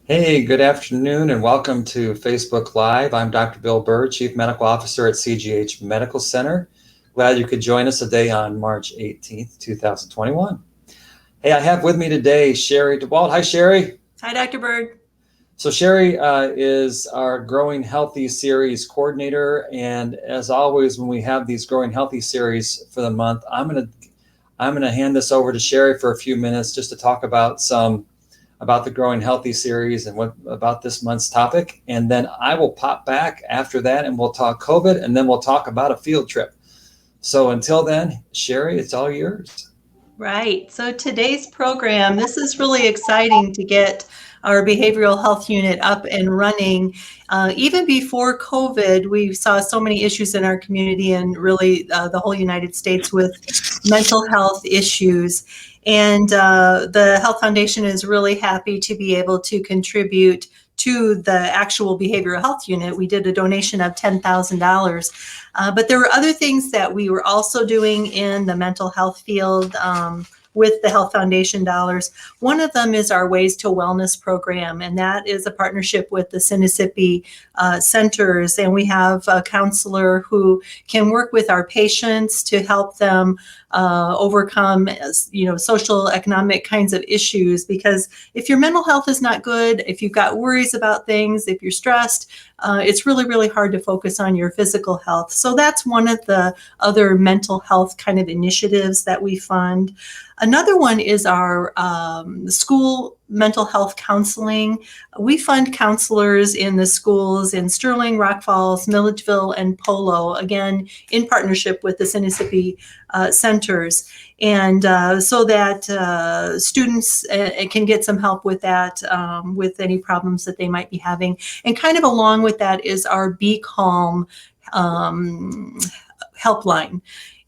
Hey, good afternoon and welcome to Facebook Live. I'm Dr. Bill Bird, Chief Medical Officer at CGH Medical Center. Glad you could join us today on March 18th, 2021. Hey, I have with me today Sherry DeWalt. Hi, Sherry. Hi, Dr. Bird. So Sherry is our Growing Healthy Series coordinator. And as always, when we have these Growing Healthy series for the month, I'm gonna hand this over to Sherry for a few minutes just to talk about the Growing Healthy series and what about this month's topic. And then I will pop back after that and we'll talk COVID and then we'll talk about a field trip. So until then, Sherry, it's all yours. Right. So today's program, this is really exciting to get our behavioral health unit up and running. Even before COVID, we saw so many issues in our community and really the whole United States with mental health issues. And the Health Foundation is really happy to be able to contribute to the actual behavioral health unit. We did a donation of $10,000. But there were other things that we were also doing in the mental health field with the Health Foundation dollars. One of them is our Ways to Wellness program, and that is a partnership with the Mississippi centers. And we have a counselor who can work with our patients to help them overcome, social, economic kinds of issues. Because if your mental health is not good, if you've got worries about things, if you're stressed, it's really, really hard to focus on your physical health. So that's one of the other mental health kind of initiatives that we fund. Another one is our school mental health counseling. We fund counselors in the schools in Sterling, Rock Falls, Milledgeville, and Polo, again, in partnership with the Mississippi centers. And so that students can get some help with that, with any problems that they might be having. And kind of along with that is our Be Calm helpline.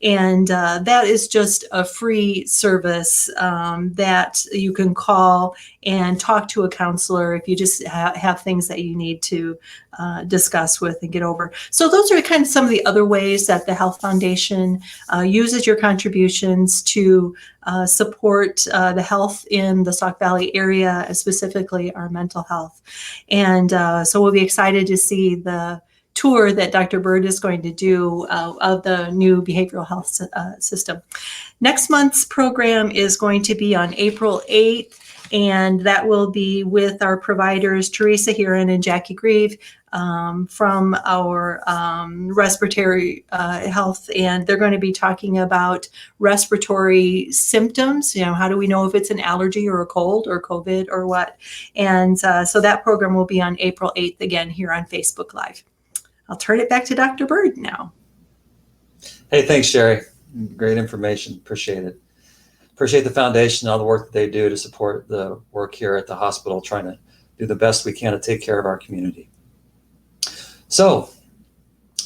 And that is just a free service that you can call and talk to a counselor if you just have things that you need to discuss with and get over. So those are kind of some of the other ways that the Health Foundation uses your contributions to support the health in the Sauk Valley area, specifically our mental health. And so we'll be excited to see the tour that Dr. Bird is going to do of the new behavioral health system. Next month's program is going to be on April 8th, and that will be with our providers, Teresa Heron and Jackie Grieve, from our respiratory health, and they're going to be talking about respiratory symptoms. How do we know if it's an allergy or a cold or COVID or what? And so that program will be on April 8th, again, here on Facebook Live. I'll turn it back to Dr. Bird now. Hey, thanks, Sherry. Great information. Appreciate it. Appreciate the foundation, all the work that they do to support the work here at the hospital, trying to do the best we can to take care of our community. So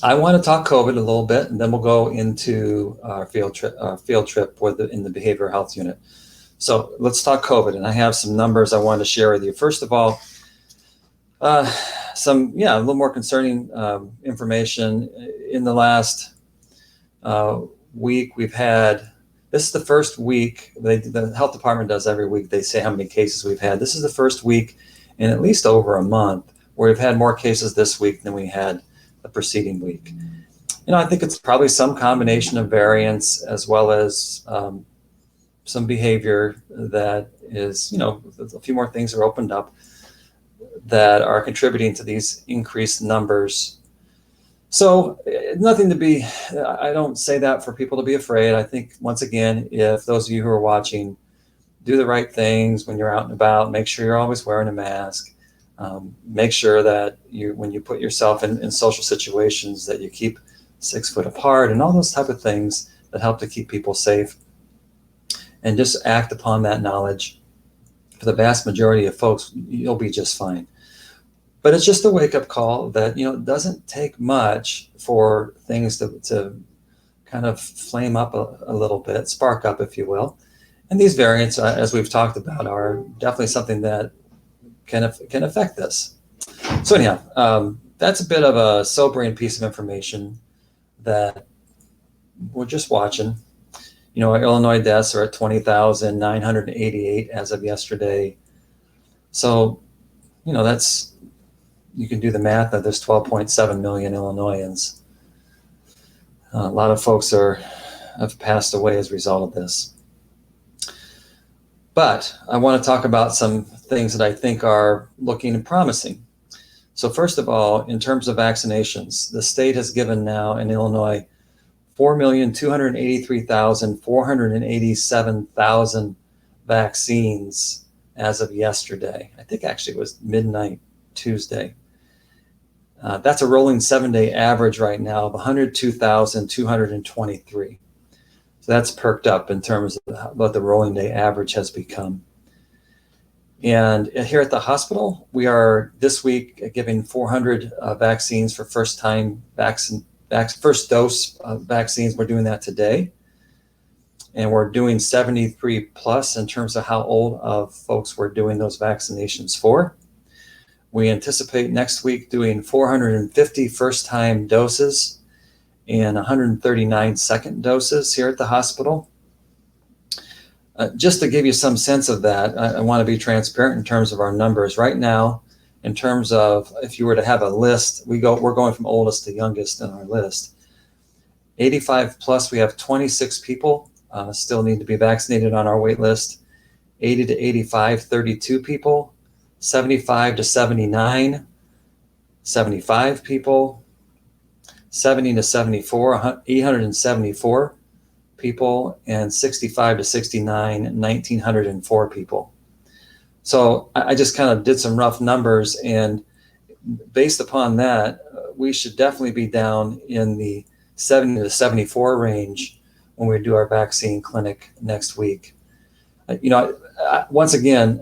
I want to talk COVID a little bit, and then we'll go into our field trip in the behavioral health unit. So let's talk COVID, and I have some numbers I wanted to share with you. First of all, a little more concerning information. In the last week, we've had, this is the first week, the health department does every week, they say how many cases we've had. This is the first week in at least over a month where we've had more cases this week than we had the preceding week. I think it's probably some combination of variants as well as some behavior that is, a few more things are opened up that are contributing to these increased numbers. So nothing to be, I don't say that for people to be afraid. I think, once again, if those of you who are watching, do the right things when you're out and about, make sure you're always wearing a mask. Make sure that when you put yourself in social situations, that you keep 6 foot apart and all those type of things that help to keep people safe. And just act upon that knowledge. For the vast majority of folks, you'll be just fine. But it's just a wake-up call that, it doesn't take much for things to kind of flame up a little bit, spark up, if you will. And these variants, as we've talked about, are definitely something that can affect this. So anyhow, that's a bit of a sobering piece of information that we're just watching. Our Illinois deaths are at 20,988 as of yesterday. So, you can do the math that there's 12.7 million Illinoisans. A lot of folks have passed away as a result of this. But I want to talk about some things that I think are looking promising. So first of all, in terms of vaccinations, the state has given now in Illinois 4,283,487 vaccines as of yesterday. I think actually it was midnight Tuesday. That's a rolling 7-day average right now of 102,223. So that's perked up in terms of what the rolling day average has become. And here at the hospital, we are this week giving 400 vaccines for first dose vaccines. We're doing that today. And we're doing 73 plus in terms of how old of folks we're doing those vaccinations for. We anticipate next week doing 450 first-time doses and 139 second doses here at the hospital. Just to give you some sense of that, I want to be transparent in terms of our numbers. Right now, in terms of if you were to have a list, we're going from oldest to youngest in our list. 85 plus, we have 26 people still need to be vaccinated on our wait list. 80 to 85, 32 people. 75 to 79, 75 people. 70 to 74, 874 people, and 65 to 69, 1,904 people. So I just kind of did some rough numbers, and based upon that, we should definitely be down in the 70 to 74 range when we do our vaccine clinic next week. Once again,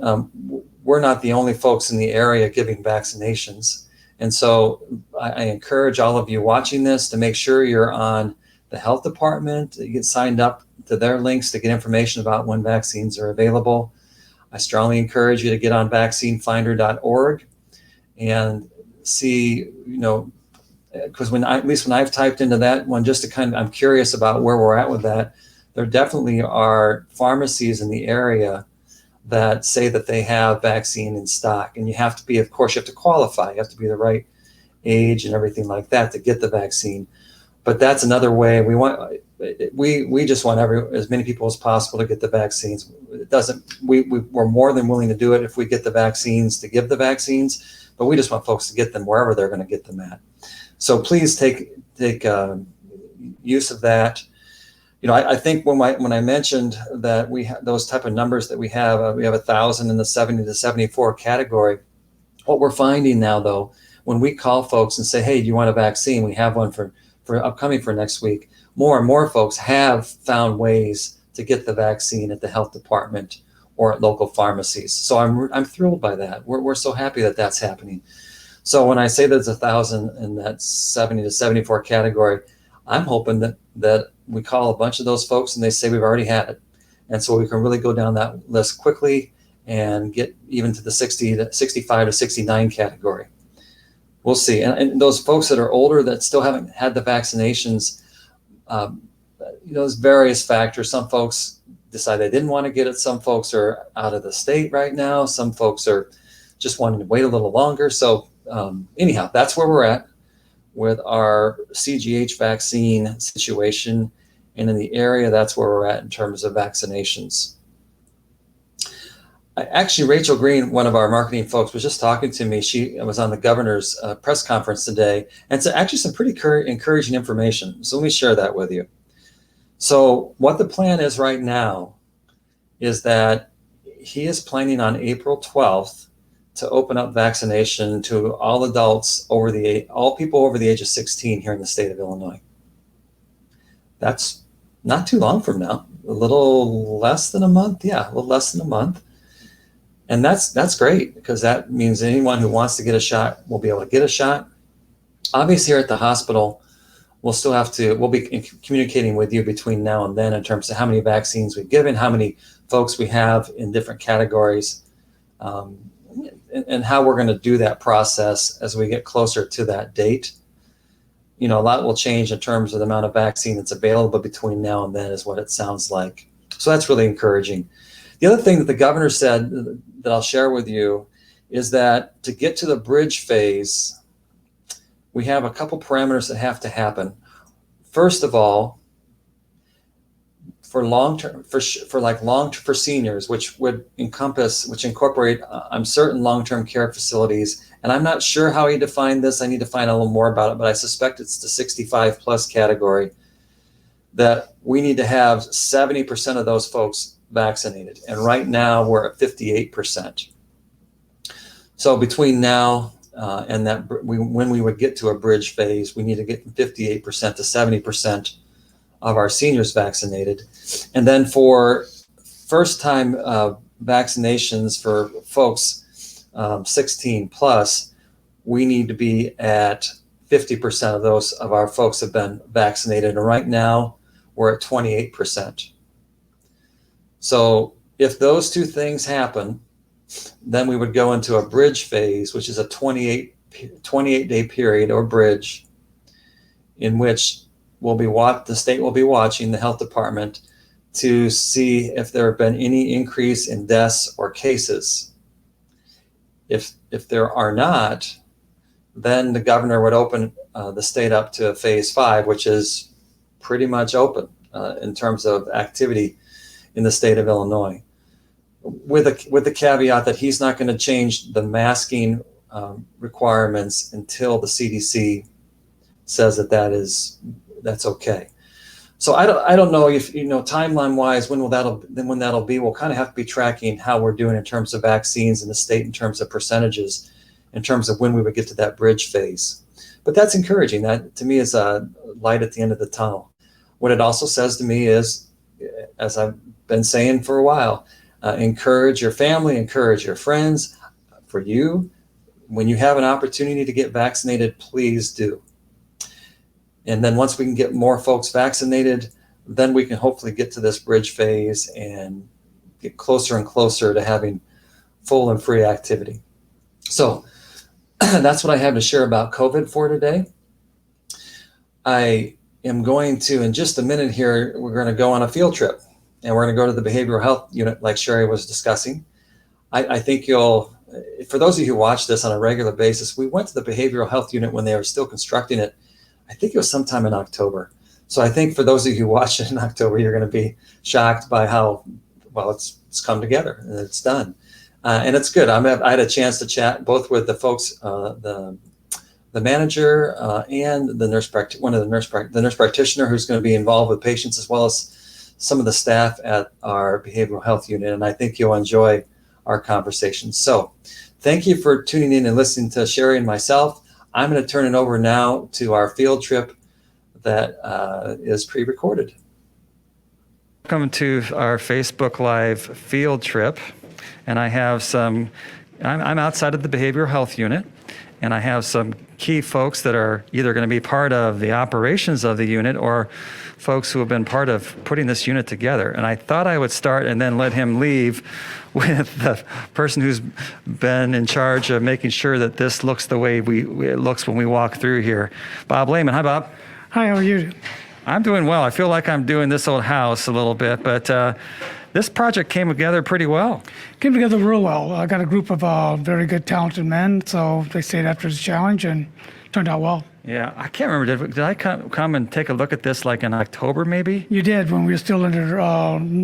we're not the only folks in the area giving vaccinations. And so I encourage all of you watching this to make sure you're on the health department. You get signed up to their links to get information about when vaccines are available. I strongly encourage you to get on vaccinefinder.org and see, because at least when I've typed into that one, just to I'm curious about where we're at with that. There definitely are pharmacies in the area that say that they have vaccine in stock, and you have to qualify. You have to be the right age and everything like that to get the vaccine. But that's another way we just want as many people as possible to get the vaccines. We're more than willing to do it if we get the vaccines to give the vaccines, but we just want folks to get them wherever they're going to get them at. So please take use of that. I think when I mentioned that we have those type of numbers that we have 1,000 in the 70 to 74 category. What we're finding now, though, when we call folks and say, "Hey, do you want a vaccine?" We have one for upcoming for next week. More and more folks have found ways to get the vaccine at the health department or at local pharmacies. So I'm thrilled by that. We're so happy that that's happening. So when I say there's 1,000 in that 70 to 74 category, I'm hoping that we call a bunch of those folks and they say we've already had it. And so we can really go down that list quickly and get even to the 60 to 65 to 69 category. We'll see. And those folks that are older that still haven't had the vaccinations, there's various factors. Some folks decide they didn't want to get it. Some folks are out of the state right now. Some folks are just wanting to wait a little longer. So anyhow, that's where we're at with our CGH vaccine situation. And in the area, that's where we're at in terms of vaccinations. Actually, Rachel Green, one of our marketing folks, was just talking to me. She was on the governor's press conference today, and it's actually some pretty encouraging information. So let me share that with you. So what the plan is right now is that he is planning on April 12th to open up vaccination to all adults all people over the age of 16 here in the state of Illinois. That's not too long from now, a little less than a month. Yeah, a little less than a month. And that's great, because that means anyone who wants to get a shot will be able to get a shot. Obviously, here at the hospital, we'll be communicating with you between now and then in terms of how many vaccines we've given, how many folks we have in different categories, and how we're going to do that process as we get closer to that date. a lot will change in terms of the amount of vaccine that's available between now and then, is what it sounds like. So that's really encouraging. The other thing that the governor said that I'll share with you is that to get to the bridge phase, we have a couple parameters that have to happen. First of all, for long-term, for seniors, which incorporate, I'm certain long-term care facilities, and I'm not sure how he defined this. I need to find a little more about it, but I suspect it's the 65 plus category, that we need to have 70% of those folks vaccinated. And right now we're at 58%. So between now and that, when we would get to a bridge phase, we need to get from 58% to 70% of our seniors vaccinated. And then for first time vaccinations for folks 16 plus, we need to be at 50% of those of our folks have been vaccinated. And right now we're at 28%. So if those two things happen, then we would go into a bridge phase, which is a 28-day period or bridge, in which the state will be watching, the health department, to see if there have been any increase in deaths or cases. If there are not, then the governor would open the state up to phase 5, which is pretty much open in terms of activity in the state of Illinois, with the caveat that he's not going to change the masking requirements until the CDC says that's okay. So I don't know if, timeline wise, when that'll be. We'll kind of have to be tracking how we're doing in terms of vaccines in the state, in terms of percentages, in terms of when we would get to that bridge phase. But that's encouraging. That to me is a light at the end of the tunnel. What it also says to me is, as I've been saying for a while, encourage your family, encourage your friends. For you, when you have an opportunity to get vaccinated, please do. And then once we can get more folks vaccinated, then we can hopefully get to this bridge phase and get closer and closer to having full and free activity. So that's what I have to share about COVID for today. I am going to, in just a minute here, we're going to go on a field trip, and we're going to go to the behavioral health unit like Sherry was discussing. I think for those of you who watch this on a regular basis, we went to the behavioral health unit when they were still constructing it. I think it was sometime in October. So I think for those of you who watch it in October, you're going to be shocked by how well it's come together and it's done. And it's good. I had a chance to chat both with the folks, the manager and the nurse practitioner who's going to be involved with patients, as well as some of the staff at our behavioral health unit. And I think you'll enjoy our conversation. So thank you for tuning in and listening to Sherry and myself. I'm going to turn it over now to our field trip that is pre-recorded. Welcome to our Facebook Live field trip. And I have I'm outside of the behavioral health unit, and I have some key folks that are either going to be part of the operations of the unit or folks who have been part of putting this unit together. And I thought I would start and then let him leave with the person who's been in charge of making sure that this looks the way it looks when we walk through here. Bob Lehman. Hi, Bob. Hi, how are you? I'm doing well. I feel like I'm doing this old house a little bit, but this project came together pretty well. Came together real well. I got a group of very good, talented men, so they stayed after the challenge and turned out well. Yeah, I can't remember. Did I come and take a look at this like in October, maybe? You did, when we were still under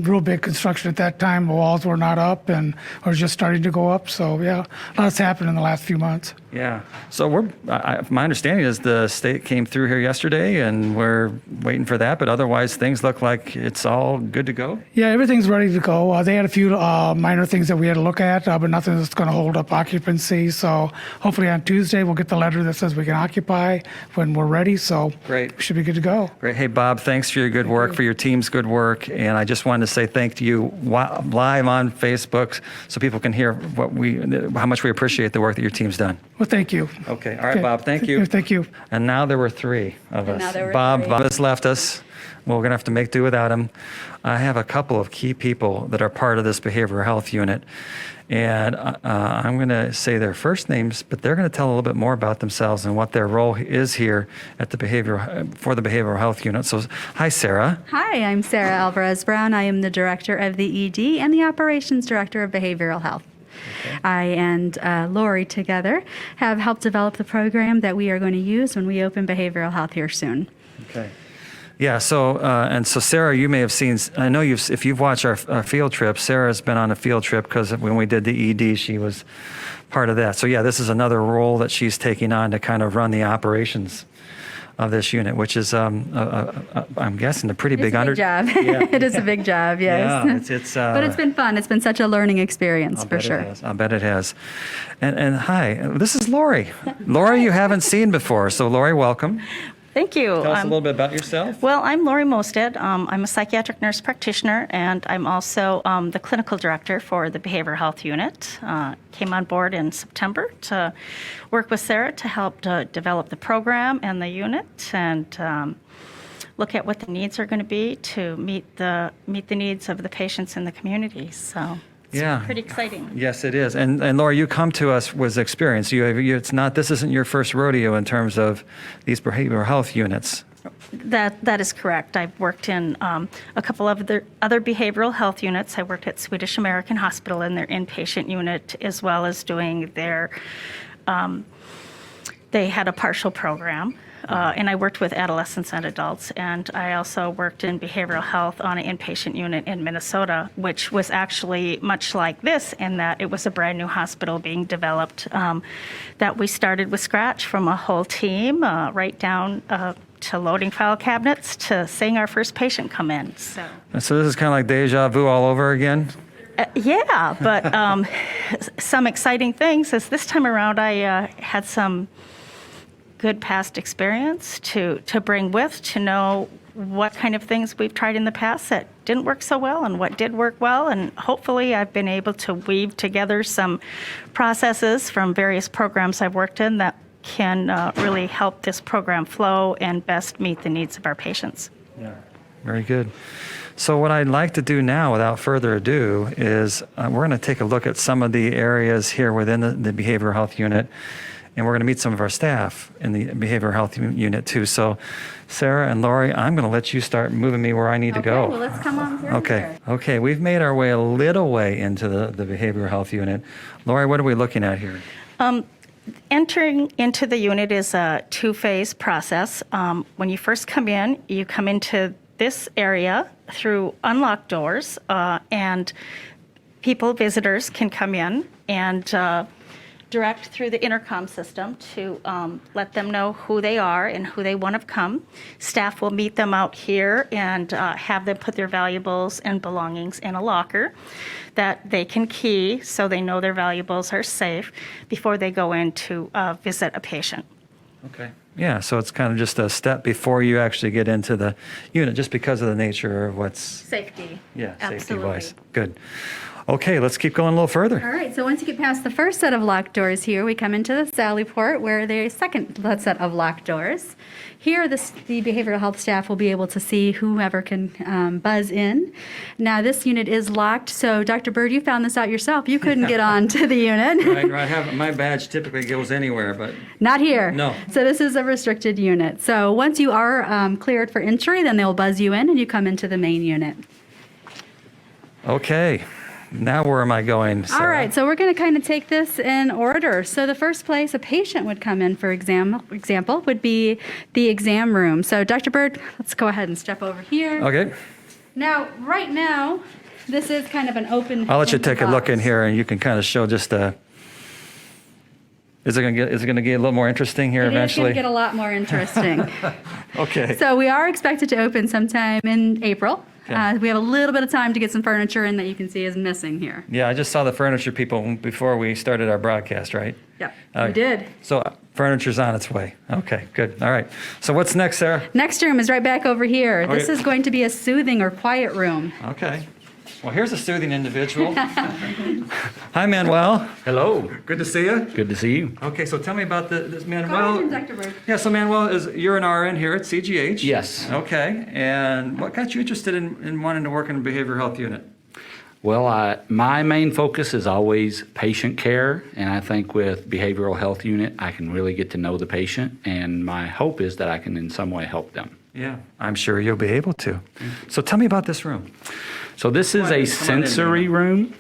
real big construction at that time. The walls were not up and were just starting to go up. So, yeah, a lot's happened in the last few months. Yeah. So my understanding is the state came through here yesterday, and we're waiting for that. But otherwise, things look like it's all good to go. Yeah, everything's ready to go. They had a few minor things that we had to look at, but nothing that's going to hold up occupancy. So hopefully on Tuesday, we'll get the letter that says we can occupy when we're ready. So great. We should be good to go. Great. Hey, Bob, thanks for your good work, for your team's good work. And I just wanted to say thank to you live on Facebook so people can hear how much we appreciate the work that your team's done. Well, thank you. Okay. All right, Bob. Thank you. Thank you. And now there were three of us. Bob has left us. Well, we're going to have to make do without him. I have a couple of key people that are part of this behavioral health unit. And I'm going to say their first names, but they're going to tell a little bit more about themselves and what their role is here at the for the behavioral health unit. So, hi, Sarah. Hi, I'm Sarah Alvarez Brown. I am the director of the ED and the operations director of behavioral health. Okay. I and Lori together have helped develop the program that we are going to use when we open behavioral health here soon. Okay. Yeah, so Sarah, you may have seen, I know if you've watched our field trip, Sarah's been on a field trip because when we did the ED, she was part of that. So yeah, this is another role that she's taking on to kind of run the operations of this unit, which is, I'm guessing, a pretty big job. Yeah. It is a big job, yes. Yeah, but it's been fun. It's been such a learning experience, for sure. I bet it has. And hi, this is Lori. Lori, you haven't seen before. So Lori, welcome. Thank you. Tell us a little bit about yourself. Well, I'm Lori Mosted. I'm a psychiatric nurse practitioner, and I'm also the clinical director for the behavioral health unit. Came on board in September to work with Sarah to help to develop the program and the unit, and look at what the needs are going to be to meet the needs of the patients in the community. So. It's pretty exciting. Yes, it is. And Laura, you come to us with experience. This isn't your first rodeo in terms of these behavioral health units. That is correct. I've worked in a couple of other behavioral health units. I worked at Swedish American Hospital in their inpatient unit, as well as doing their, they had a partial program. And I worked with adolescents and adults, and I also worked in behavioral health on an inpatient unit in Minnesota, which was actually much like this in that it was a brand new hospital being developed that we started with scratch from a whole team, right down to loading file cabinets to seeing our first patient come in. So this is kind of like deja vu all over again? Yeah, but some exciting things is this time around I had some good past experience to bring with, to know what kind of things we've tried in the past that didn't work so well and what did work well. And hopefully I've been able to weave together some processes from various programs I've worked in that can really help this program flow and best meet the needs of our patients. Yeah, very good. So what I'd like to do now, without further ado, is we're going to take a look at some of the areas here within the behavioral health unit. And we're going to meet some of our staff in the behavioral health unit too. So, Sarah and Lori, I'm going to let you start moving me where I need to go. Okay, well, let's come on through here. Okay, we've made our way a little way into the behavioral health unit. Lori, what are we looking at here? Entering into the unit is a two-phase process. When you first come in, you come into this area through unlocked doors, and visitors can come in and direct through the intercom system to let them know who they are and who they want to come. Staff will meet them out here and have them put their valuables and belongings in a locker that they can key so they know their valuables are safe before they go in to visit a patient. Okay. Yeah, so it's kind of just a step before you actually get into the unit, just because of the nature of what's... Safety. Yeah, absolutely. Safety-wise. Good. Okay, let's keep going a little further. All right, so once you get past the first set of locked doors here, we come into the Sally port where the second set of locked doors. Here, the behavioral health staff will be able to see whomever can buzz in. Now, this unit is locked, so Dr. Bird, you found this out yourself. You couldn't get on to the unit. Right. My badge typically goes anywhere, but... Not here. No. So this is a restricted unit. So once you are cleared for entry, then they'll buzz you in and you come into the main unit. Okay. Now where am I going, Sarah? All right, so we're going to kind of take this in order. So the first place a patient would come in, for example, would be the exam room. So Dr. Bird, let's go ahead and step over here. Okay. Now, right now, this is kind of an open... I'll let you take a look in here, and you can kind of show just a... Is it going to get a little more interesting here eventually? It is going to get a lot more interesting. Okay. So we are expected to open sometime in April. Okay. We have a little bit of time to get some furniture in that you can see is missing here. Yeah, I just saw the furniture people before we started our broadcast, right? Yep, we did. So furniture's on its way. Okay, good. All right. So what's next, Sarah? Next room is right back over here. Okay. This is going to be a soothing or quiet room. Okay. Well, here's a soothing individual. Hi, Manuel. Hello. Good to see you. Good to see you. Okay, so tell me about this Manuel. Dr. Bird. Yeah, so Manuel, you're an RN here at CGH. Yes. Okay, and what got you interested in wanting to work in a behavioral health unit? Well, my main focus is always patient care, and I think with behavioral health unit, I can really get to know the patient, and my hope is that I can in some way help them. Yeah, I'm sure you'll be able to. So tell me about this room. So this is Come on a in, sensory room.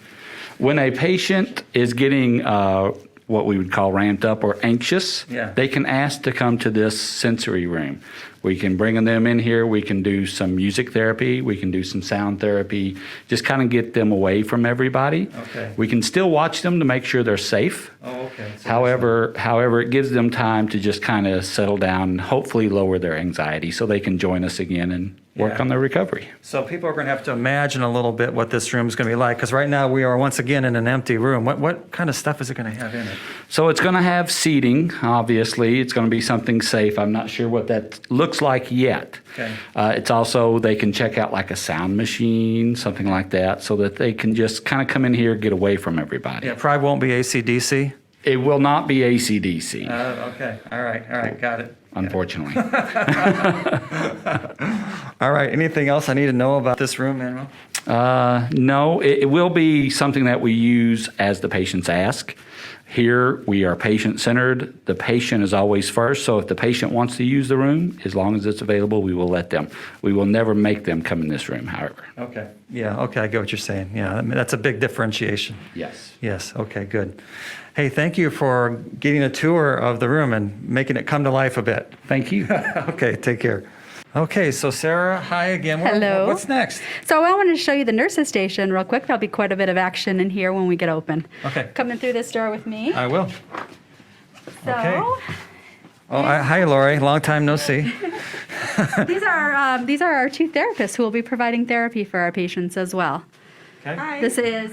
When a patient is getting what we would call ramped up or anxious, Yeah. they can ask to come to this sensory room. We can bring them in here. We can do some music therapy. We can do some sound therapy, just kind of get them away from everybody. Okay. We can still watch them to make sure they're safe. Oh, okay. So However, it gives them time to just kind of settle down and hopefully lower their anxiety so they can join us again and work Yeah. on their recovery. So people are going to have to imagine a little bit what this room is going to be like, because right now we are once again in an empty room. What kind of stuff is it going to have in it? So it's going to have seating, obviously. It's going to be something safe. I'm not sure what that looks like yet. Okay. It's also, they can check out like a sound machine, something like that, so that they can just kind of come in here, get away from everybody. Yeah, probably won't be AC/DC. It will not be AC/DC, Okay. All right. Got it. unfortunately. All right. Anything else I need to know about this room, Manuel? No, it will be something that we use as the patients ask. Here, we are patient-centered. The patient is always first, so if the patient wants to use the room, as long as it's available, we will let them. We will never make them come in this room, however. Okay. Yeah. Okay. I get what you're saying. Yeah. I mean, that's a big differentiation. Yes. Yes. Okay. Good. Hey, thank you for getting a tour of the room and making it come to life a bit. Thank you. Okay. Take care. Okay. So Sarah, hi again. Hello. What's next? So I wanted to show you the nurses station real quick. There'll be quite a bit of action in here when we get open. Okay. Coming through this door with me. I will. So okay. Oh, hi, Lori. Long time no see. these are our two therapists who will be providing therapy for our patients as well. Okay. This is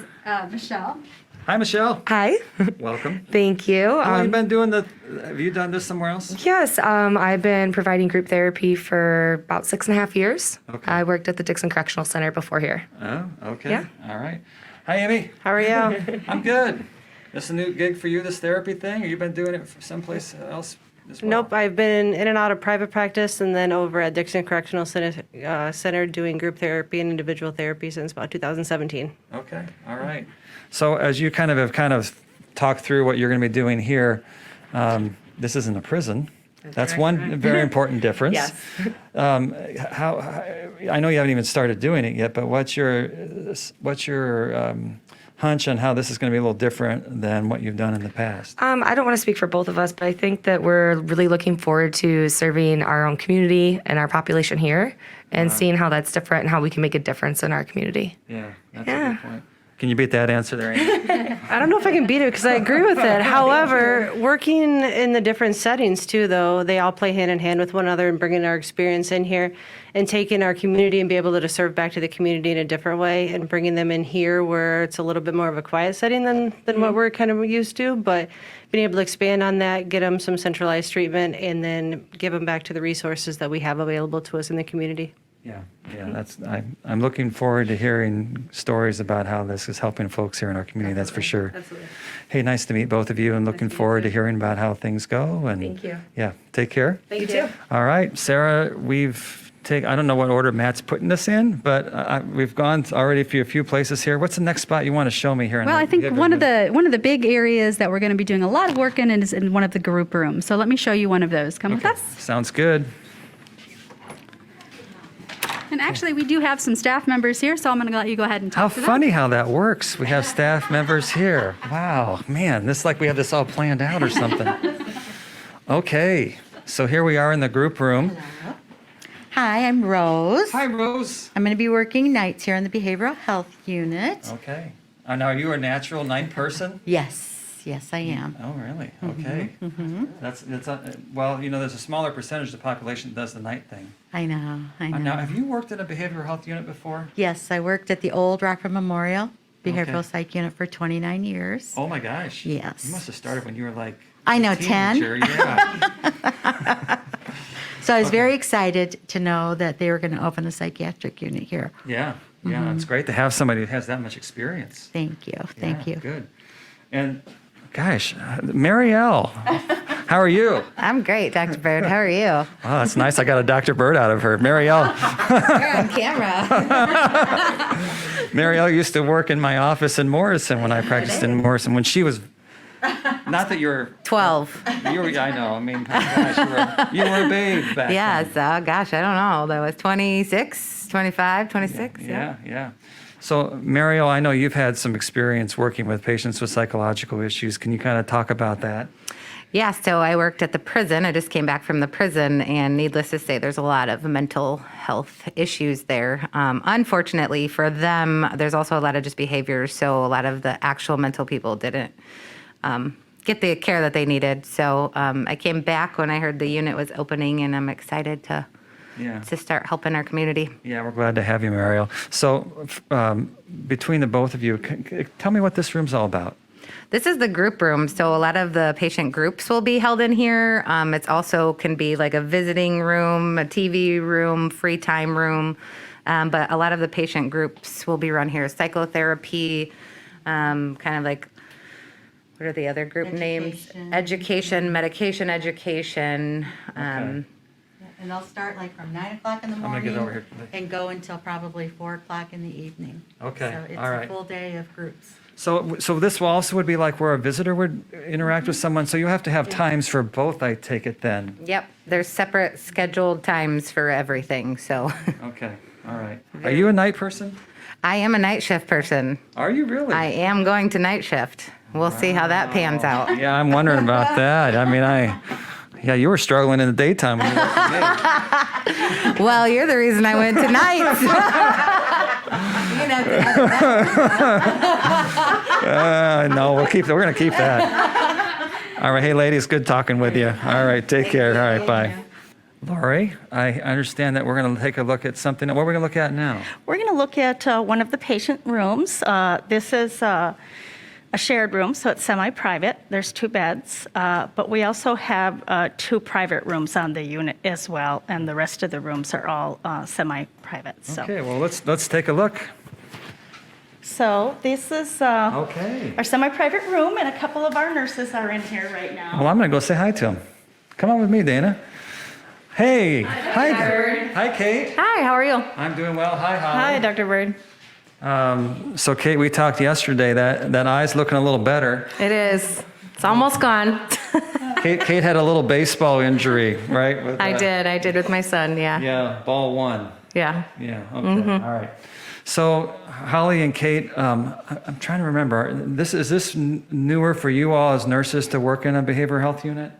Michelle. Hi, Michelle. Hi, Welcome. thank you. How long have you been doing have you done this somewhere else? Yes, I've been providing group therapy for about 6.5 years. Okay. I worked at the Dixon Correctional Center before here. Oh, okay. Yeah. All right. Hi, Amy. How are you? I'm good. This a new gig for you, this therapy thing, or you've been doing it for someplace else as well? Nope, I've been in and out of private practice and then over at Dixon Correctional Center doing group therapy and individual therapy since about 2017. Okay, all right. So as you kind of talked through what you're going to be doing here, this isn't a prison. That's one very important difference. Yes. How I know you haven't even started doing it yet, but what's your hunch on how this is going to be a little different than what you've done in the past? I don't want to speak for both of us, but I think that we're really looking forward to serving our own community and our population here and seeing how that's different and how we can make a difference in our community. Yeah, that's a good point. Can you beat that answer there, Amy? I don't know if I can beat it because I agree with it. However, working in the different settings too, though, they all play hand in hand with one another and bringing our experience in here and taking our community and be able to serve back to the community in a different way and bringing them in here where it's a little bit more of a quiet setting than what we're kind of used to. But being able to expand on that, get them some centralized treatment, and then give them back to the resources that we have available to us in the community. Yeah, I'm looking forward to hearing stories about how this is helping folks here in our community. That's for sure. Absolutely. Hey, nice to meet both of you, and looking forward to hearing about how things go. And Thank you. Yeah, take care. Thank you. All right, Sarah, I don't know what order Matt's putting this in, but we've gone already a few places here. What's the next spot you want to show me here? Well, I think one of the big areas that we're going to be doing a lot of work in is in one of the group rooms. So let me show you one of those. Come with us. Sounds good. And actually, we do have some staff members here, so I'm going to let you go ahead and How talk to them. funny how that works. We have staff members here. Wow, man, this is like we have this all planned out or something. Okay, so here we are in the group room. Hi, I'm Rose. Hi, Rose. I'm going to be working nights here in the behavioral health unit. Okay. Now, are you a natural night person? Yes, I am. Oh, really? Okay. That's well, there's a smaller percentage of the population that does the night thing. I know. Now, have you worked in a behavioral health unit before? Yes, I worked at the old Rockford Memorial Behavioral Okay. Psych Unit for 29 years. Oh my gosh. Yes. You must have started when you were like I know, a 10. teenager. Yeah. So I was very excited to know that they were going to open a psychiatric unit here. Yeah. Yeah, it's great to have somebody who has that much experience. Thank you. Thank Yeah, you. Good. And gosh, Marielle, how are you? I'm great, Dr. Bird. How are you? Oh, that's nice. I got a Dr. Bird out of her. Marielle. You're on camera. Marielle used to work in my office in Morrison when I practiced in Morrison. When she was, not that you're 12. You were, I know. I mean, gosh, you were a babe back Yes. then. Gosh, I don't know. That was 26, 25, 26. Yeah. So, Mariel, I know you've had some experience working with patients with psychological issues. Can you kind of talk about that? Yeah, so I worked at the prison. I just came back from the prison, and needless to say, there's a lot of mental health issues there. Unfortunately for them, there's also a lot of just behaviors, so a lot of the actual mental people didn't get the care that they needed. So I came back when I heard the unit was opening, and I'm excited to start helping our community. Yeah, we're glad to have you, Mariel. So between the both of you, tell me what this room's all about. This is the group room, so a lot of the patient groups will be held in here. It's also can be like a visiting room, a TV room, free time room, but a lot of the patient groups will be run here. Psychotherapy, kind of like, what are the other group names? Education, medication education. And they'll start like from 9 o'clock in the gonna get morning over here. and go until probably 4 o'clock in the evening. Okay, So it's all right. a full day of groups. So this also would be like where a visitor would interact with someone. So you have to have times for both, I take it then. Yep, there's separate scheduled times for everything, so. Okay, all right. Are you a night person? I am a night shift person. Are you really? I am going to night shift. We'll see how that pans out. Yeah, I'm wondering about that. I mean, you were struggling in the daytime when you worked for me. Well, you're the reason I went to nights. No, we're going to keep that. All right, hey ladies, good talking with you. All right, take care. All right, bye. Lori, I understand that we're going to take a look at something. What are we going to look at now? We're going to look at one of the patient rooms. This is a shared room, so it's semi-private. There's 2 beds, but we also have 2 private rooms on the unit as well, and the rest of the rooms are all semi-private. So. Okay, well, let's take a look. So this is Okay. our semi-private room, and a couple of our nurses are in here right now. Well, I'm going to go say hi to him. Come on with me, Dana. Hey. Hi. Hi, Kate. Hi, how are you? I'm doing well. Hi, Holly. Hi, Dr. Bird. So, Kate, we talked yesterday. That eye's looking a little better. It is. It's almost gone. Kate had a little baseball injury, right? With, I did with my son, yeah. Yeah, ball 1. Yeah. Yeah, okay, all right. So, Holly and Kate, I'm trying to remember. Is this newer for you all as nurses to work in a behavioral health unit?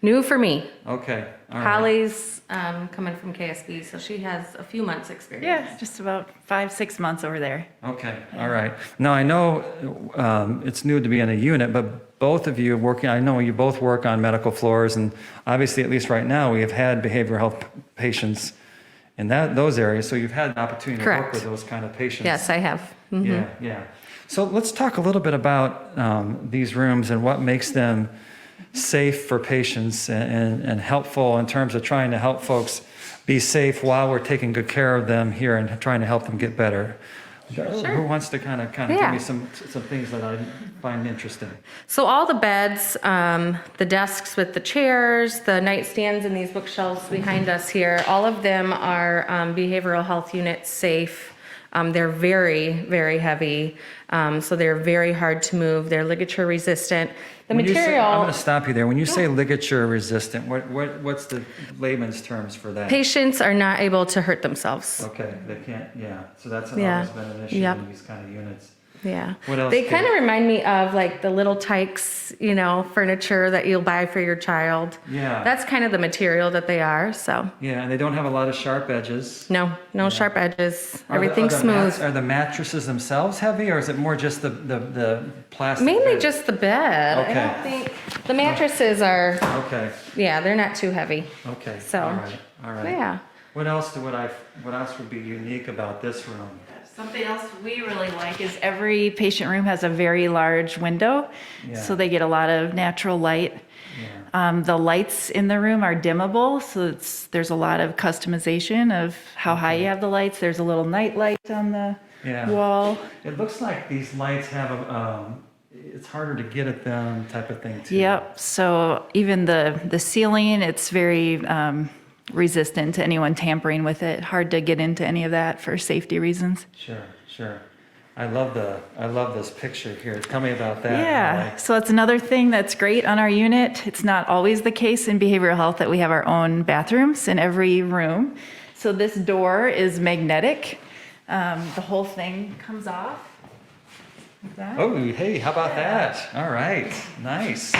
New for me. Okay, all right. Holly's coming from KSB, so she has a few months experience. Yeah, just about 5-6 months over there. Okay, all right. Now, I know it's new to be in a unit, but both of you I know you both work on medical floors, and obviously, at least right now, we have had behavioral health patients in those areas, so you've had an opportunity to work Correct. with those kind of patients. Yes, I have. Mhm. Yeah. So let's talk a little bit about these rooms and what makes them safe for patients and helpful in terms of trying to help folks be safe while we're taking good care of them here and trying to help them get better. Who wants to kind of Yeah. give me some things that I find interesting? So all the beds, the desks with the chairs, the nightstands and these bookshelves behind us here, all of them are behavioral health unit safe. They're very, very heavy, so they're very hard to move. They're ligature resistant. The I'm material, going to stop you there. When you say ligature resistant, what's the layman's terms for that? patients are not able to hurt themselves. Okay, they can't, yeah. So that's Yeah. always been an issue Yep. in these kind of units. Yeah. What else, They Kate? kind of remind me of like the little Tykes, furniture that you'll buy for your child. Yeah. That's kind of the material that they are, so. Yeah, and they don't have a lot of sharp edges. No sharp edges. Are Everything's the smooth. Are the mattresses themselves heavy, or is it more just the plastic? Mainly bed? just the bed. Okay. I don't think, the mattresses are, Okay. yeah, they're not too heavy. Okay. So, All right. Yeah. What else would be unique about this room? Something else we really like is every patient room has a very large window, Yeah. so they get a lot of natural light. The lights in the room are dimmable, so there's a lot of customization of how high you have the lights. There's a little night light on the wall. It looks like these lights have it's harder to get at them type of thing too. Yep. So even the ceiling, it's very resistant to anyone tampering with it. Hard to get into any of that for safety reasons. Sure. I love this picture here. Tell me about that. Yeah. So that's another thing that's great on our unit. It's not always the case in behavioral health that we have our own bathrooms in every room. So this door is magnetic. The whole thing comes off. Like that. Oh, hey, how about that? All right, nice.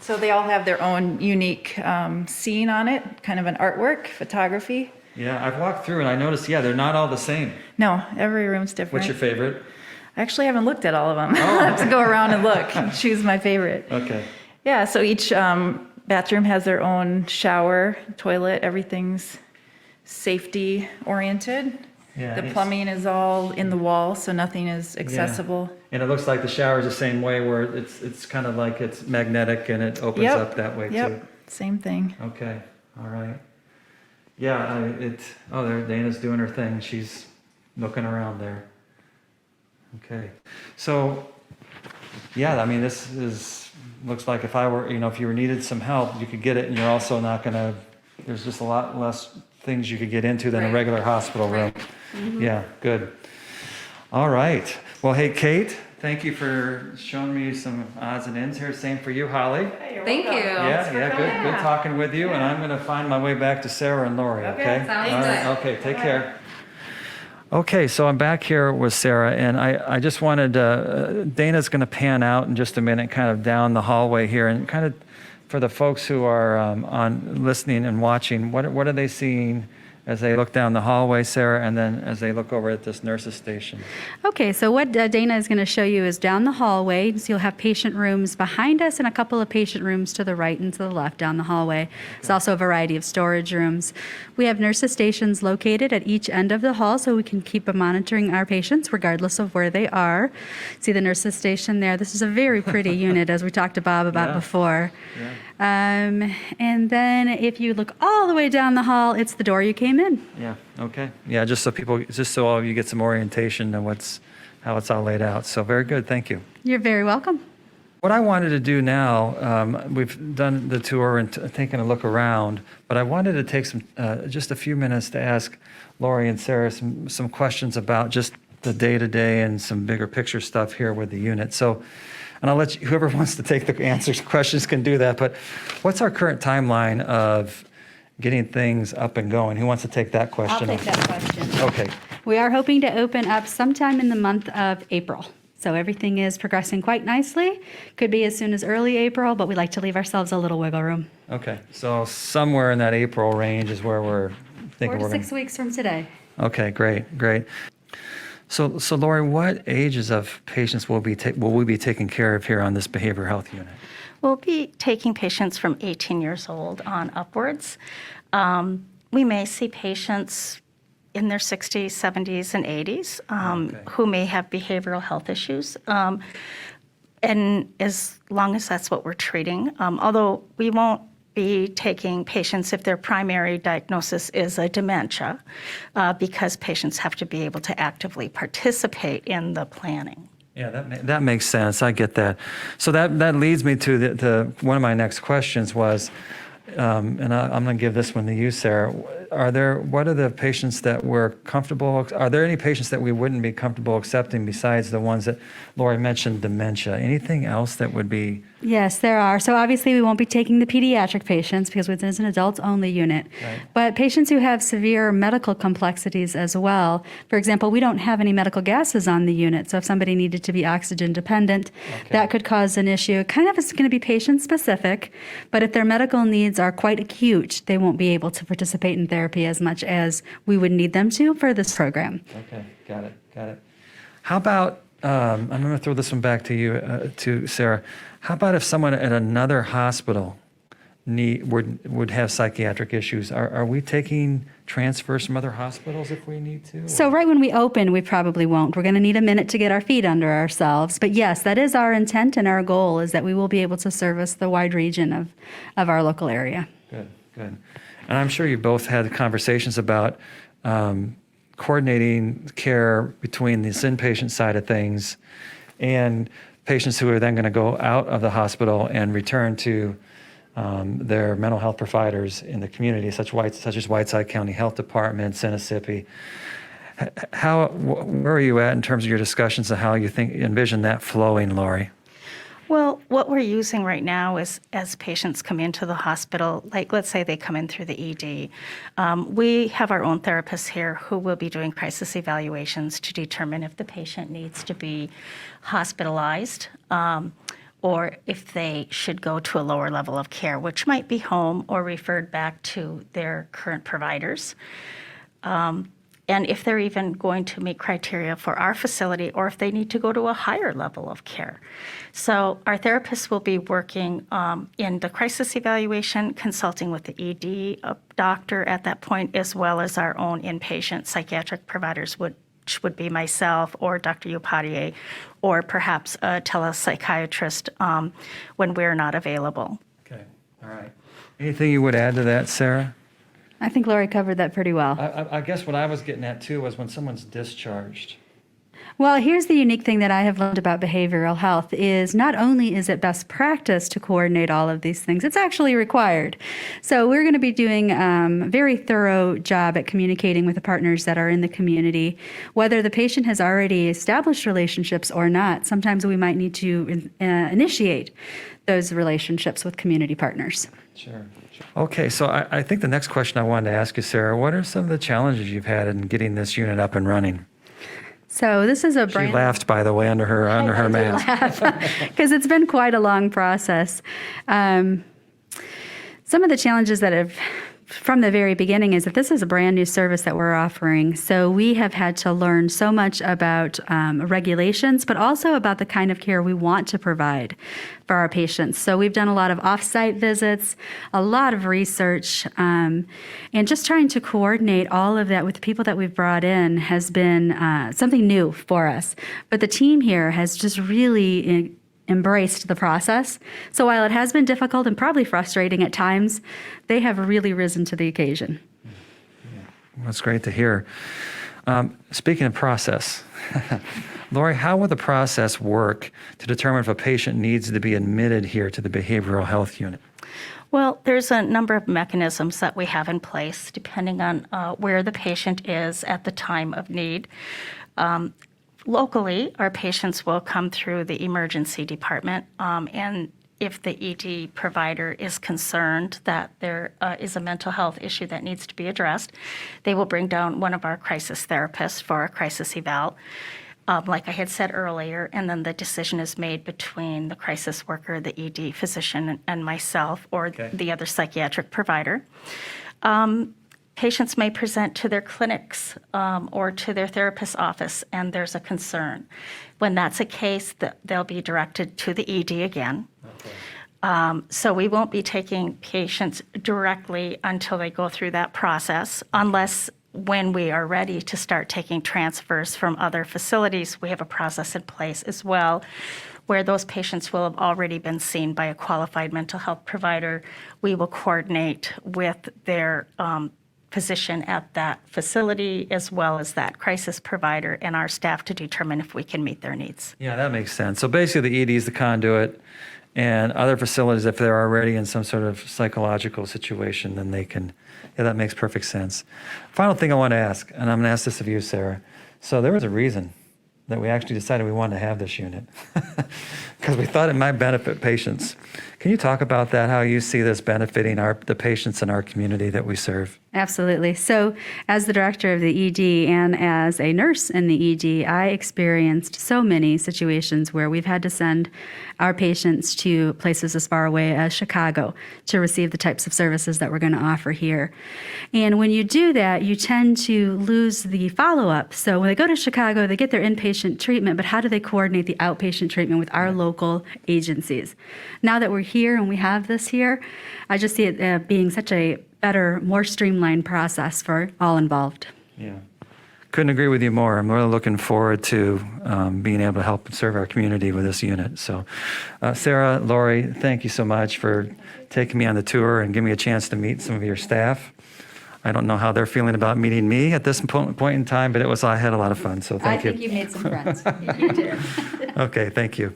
So they all have their own unique scene on it, kind of an artwork, photography. Yeah, I've walked through and I noticed, they're not all the same. No, every room's different. What's your favorite? I actually haven't looked at all of them. I have to go around and look and choose my favorite. Okay. Yeah, so each bathroom has their own shower, toilet, everything's safety oriented. Yeah, The plumbing is all in the wall, so nothing is accessible. And it looks like the shower is the same way, where it's kind of like it's magnetic and it opens up that way too. Same thing. Okay, all right. Yeah, there Dana's doing her thing. She's looking around there. Okay, so yeah, I mean, looks like if you needed some help, you could get it, and you're also not gonna. There's just a lot less things you could get into than a regular hospital room. Mm-hmm. Yeah, good. All right. Well, hey, Kate, thank you for showing me some odds and ends here. Same for you, Holly. Thank you. Yeah, good talking with you. And I'm going to find my way back to Sarah and Lori, okay? Sounds All right, good. okay, take care. Okay, so I'm back here with Sarah, and I just wanted, Dana's going to pan out in just a minute, kind of down the hallway here, and kind of for the folks who are on listening and watching, what are they seeing as they look down the hallway, Sarah, and then as they look over at this nurse's station? Okay, so what Dana is going to show you is down the hallway. So you'll have patient rooms behind us and a couple of patient rooms to the right and to the left down the hallway. There's also a variety of storage rooms. We have nurses' stations located at each end of the hall so we can keep monitoring our patients regardless of where they are. See the nurses' station there? This is a very pretty unit, as we talked to Bob about before. Yeah. And then if you look all the way down the hall, it's the door you came in. Yeah, okay. Yeah, just so all of you get some orientation on how it's all laid out. So very good, thank you. You're very welcome. What I wanted to do now, we've done the tour and taken a look around, but I wanted to take just a few minutes to ask Lori and Sarah some questions about just the day-to-day and some bigger picture stuff here with the unit. So, and I'll let whoever wants to take the answers, questions can do that, but what's our current timeline of getting things up and going? Who wants to take that question? I'll take that question. Okay. We are hoping to open up sometime in the month of April. So everything is progressing quite nicely. Could be as soon as early April, but we like to leave ourselves a little wiggle room. Okay, so somewhere in that April range is where we're thinking 4 to 6 weeks from today. Okay, great. So Lori, what ages of patients will we be taking care of here on this behavioral health unit? We'll be taking patients from 18 years old on upwards. We may see patients in their 60s, 70s, and 80s who may have behavioral health issues. And as long as that's what we're treating, although we won't be taking patients if their primary diagnosis is a dementia, because patients have to be able to actively participate in the planning. Yeah, that makes sense. I get that. So that leads me to the one of my next questions was, and I'm going to give this one to you, Sarah. What are the patients that we're comfortable? Are there any patients that we wouldn't be comfortable accepting besides the ones that Lori mentioned, dementia? Anything else that would be? Yes, there are. So obviously we won't be taking the pediatric patients because it is an adults-only unit. Right. But patients who have severe medical complexities as well. For example, we don't have any medical gases on the unit. So if somebody needed to be oxygen dependent, that could cause an issue. Kind of is going to be patient-specific, but if their medical needs are quite acute, they won't be able to participate in therapy as much as we would need them to for this program. Okay, got it. How about, I'm going to throw this one back to you, to Sarah. How about if someone at another hospital would have psychiatric issues, are we taking transfers from other hospitals if we need to? So right when we open, we probably won't. We're going to need a minute to get our feet under ourselves. But yes, that is our intent, and our goal is that we will be able to service the wide region of our local area. Good, good. And I'm sure you both had conversations about coordinating care between this inpatient side of things and patients who are then going to go out of the hospital and return to their mental health providers in the community, such as Whiteside County Health Department, Mississippi. Where are you at in terms of your discussions and how you envision that flowing, Lori? Well, what we're using right now is as patients come into the hospital, like let's say they come in through the ED, we have our own therapists here who will be doing crisis evaluations to determine if the patient needs to be hospitalized or if they should go to a lower level of care, which might be home or referred back to their current providers. And if they're even going to meet criteria for our facility or if they need to go to a higher level of care. So our therapists will be working in the crisis evaluation, consulting with the ED doctor at that point, as well as our own inpatient psychiatric providers, which would be myself or Dr. Upadhyay, or perhaps a telepsychiatrist when we're not available. Okay, all right. Anything you would add to that, Sarah? I think Lori covered that pretty well. I guess what I was getting at too was when someone's discharged. Well, here's the unique thing that I have learned about behavioral health is not only is it best practice to coordinate all of these things, it's actually required. So we're going to be doing a very thorough job at communicating with the partners that are in the community, whether the patient has already established relationships or not. Sometimes we might need to initiate those relationships with community partners. Sure. Okay, so I think the next question I wanted to ask you, Sarah, what are some of the challenges you've had in getting this unit up and running? So this is a She laughed, by the way, under her mask. Because it's been quite a long process. Some of the challenges that have from the very beginning is that this is a brand new service that we're offering. So we have had to learn so much about regulations, but also about the kind of care we want to provide for our patients. So we've done a lot of off-site visits, a lot of research, and just trying to coordinate all of that with the people that we've brought in has been something new for us. But the team here has just really embraced the process. So while it has been difficult and probably frustrating at times, they have really risen to the occasion. That's great to hear. Speaking of process, Lori, how will the process work to determine if a patient needs to be admitted here to the behavioral health unit? Well, there's a number of mechanisms that we have in place depending on where the patient is at the time of need. Locally, our patients will come through the emergency department, and if the ED provider is concerned that there is a mental health issue that needs to be addressed, they will bring down one of our crisis therapists for a crisis eval, like I had said earlier, and then the decision is made between the crisis worker, the ED physician, and myself, or the other psychiatric provider. Patients may present to their clinics or to their therapist's office, and there's a concern. When that's a case, they'll be directed to the ED again. So we won't be taking patients directly until they go through that process, unless when we are ready to start taking transfers from other facilities, we have a process in place as well, where those patients will have already been seen by a qualified mental health provider. We will coordinate with their physician at that facility as well as that crisis provider and our staff to determine if we can meet their needs. Yeah, that makes sense. So basically the ED is the conduit, and other facilities, if they're already in some sort of psychological situation, then they can, yeah, that makes perfect sense. Final thing I want to ask, and I'm going to ask this of you, Sarah. So there was a reason that we actually decided we wanted to have this unit because we thought it might benefit patients. Can you talk about that, how you see this benefiting the patients in our community that we serve? Absolutely. So as the director of the ED and as a nurse in the ED, I experienced so many situations where we've had to send our patients to places as far away as Chicago to receive the types of services that we're going to offer here. And when you do that, you tend to lose the follow-up. So when they go to Chicago, they get their inpatient treatment, but how do they coordinate the outpatient treatment with our local agencies? Now that we're here and we have this here. I just see it being such a better, more streamlined process for all involved. Yeah. Couldn't agree with you more. I'm really looking forward to being able to help serve our community with this unit. So, Sarah, Lori, thank you so much for taking me on the tour and giving me a chance to meet some of your staff. I don't know how they're feeling about meeting me at this point in time, but I had a lot of fun. So thank you. I think you made some friends. You did. Okay, thank you.